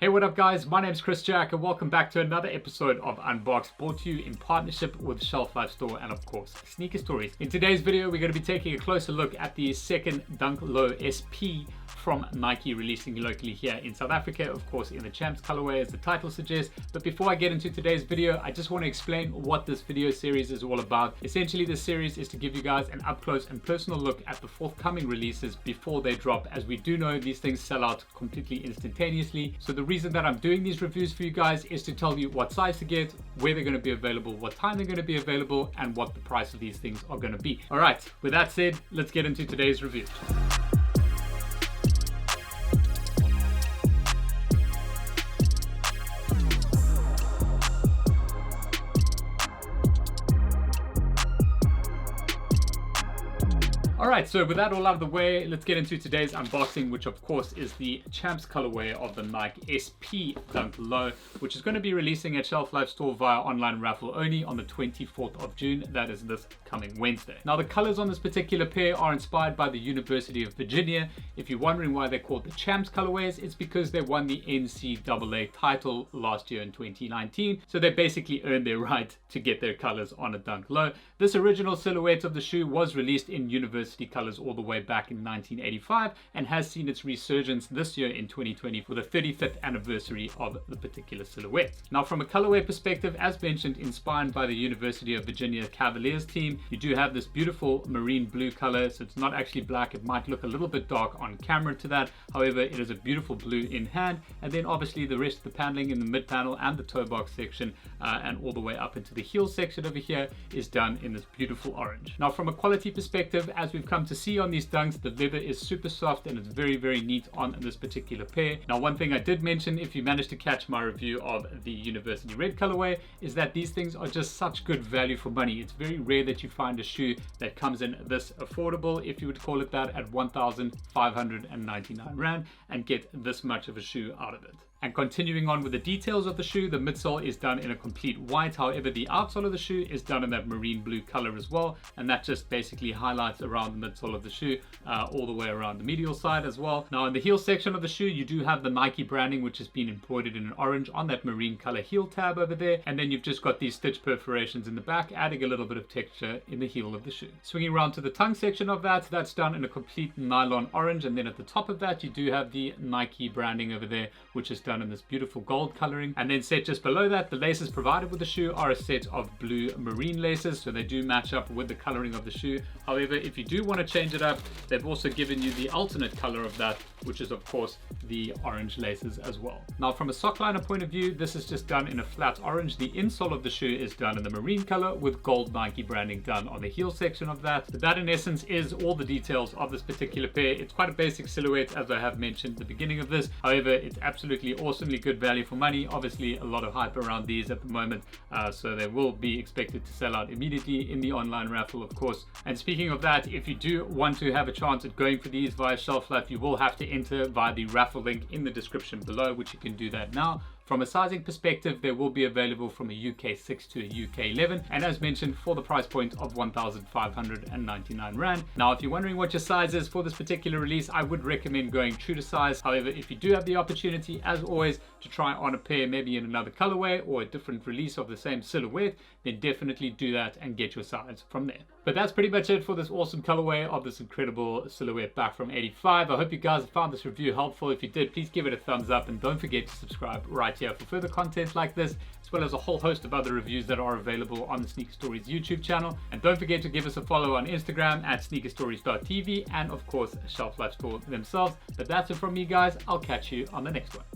Hey, what up guys? My name's Chris Jack and welcome back to another episode of Unboxed, brought to you in partnership with Shelflife store and of course Sneaker Stories. In today's video we're going to be taking a closer look at the second Dunk Low SP from Nike, releasing locally here in South Africa, of course in the Champs colorway as the title suggests. But before I get into today's video, I just want to explain what this video series is all about. Essentially, this series is to give you guys an up close and personal look at the forthcoming releases before they drop, as we do know these things sell out completely instantaneously. So the reason that I'm doing these reviews for you guys is to tell you what size to get, where they're going to be available, what time they're going to be available, and what the price of these things are going to be. All right, with that said, let's get into today's review. Alright, so with that all out of the way, let's get into today's unboxing, which of course is the Champs colorway of the Nike SP Dunk Low, which is going to be releasing at Shelflife store via online raffle only on the 24th of June. That is this coming Wednesday. Now the colors on this particular pair are inspired by the University of Virginia. If you're wondering why they're called the Champs colorways, it's because they won the NCAA title last year in 2019. So they basically earned their right to get their colors on a Dunk Low. This original silhouette of the shoe was released in University colors all the way back in 1985 and has seen its resurgence this year in 2020 for the 35th anniversary of the particular silhouette. Now from a colorway perspective, as mentioned, inspired by the University of Virginia Cavaliers team, you do have this beautiful marine blue color. So it's not actually black, it might look a little bit dark on camera to that, however it is a beautiful blue in hand. And then obviously the rest of the paneling in the mid panel and the toe box section and all the way up into the heel section over here is done in this beautiful orange. Now from a quality perspective, as we've come to see on these dunks, the leather is super soft and it's very, very neat on this particular pair. Now one thing I did mention, if you managed to catch my review of the University Red colorway, is that these things are just such good value for money. It's very rare that you find a shoe that comes in this affordable, if you would call it that, at 1,599 Rand and get this much of a shoe out of it. And continuing on with the details of the shoe, the midsole is done in a complete white. However, the outsole of the shoe is done in that marine blue color as well. And that just basically highlights around the midsole of the shoe, all the way around the medial side as well. Now in the heel section of the shoe, you do have the Nike branding, which has been embroidered in an orange on that marine color heel tab over there. And then you've just got these stitch perforations in the back, adding a little bit of texture in the heel of the shoe. Swinging around to the tongue section of that, that's done in a complete nylon orange. And then at the top of that, you do have the Nike branding over there, which is done in this beautiful gold coloring. And then set just below that, the laces provided with the shoe are a set of blue marine laces, so they do match up with the coloring of the shoe. However, if you do want to change it up, they've also given you the alternate color of that, which is of course the orange laces as well. Now from a sock liner point of view, this is just done in a flat orange. The insole of the shoe is done in the marine color with gold Nike branding done on the heel section of that. But that in essence is all the details of this particular pair. It's quite a basic silhouette, as I have mentioned at the beginning of this. However, it's absolutely awesomely good value for money. Obviously a lot of hype around these at the moment, so they will be expected to sell out immediately in the online raffle, of course. And speaking of that, if you do want to have a chance at going for these via Shelflife, you will have to enter via the raffle link in the description below, which you can do that now. From a sizing perspective, they will be available from a UK 6 to a UK 11, and as mentioned, for the price point of 1,599 Rand. Now, if you're wondering what your size is for this particular release, I would recommend going true to size. However, if you do have the opportunity, as always, to try on a pair, maybe in another colorway or a different release of the same silhouette, then definitely do that and get your size from there. But that's pretty much it for this awesome colorway of this incredible silhouette back from 85. I hope you guys found this review helpful. If you did, please give it a thumbs up and don't forget to subscribe right here for further content like this, as well as a whole host of other reviews that are available on the Sneaker Stories YouTube channel. And don't forget to give us a follow on Instagram at sneakerstories.tv and of course Shelflife store themselves. But that's it from me guys. I'll catch you on the next one.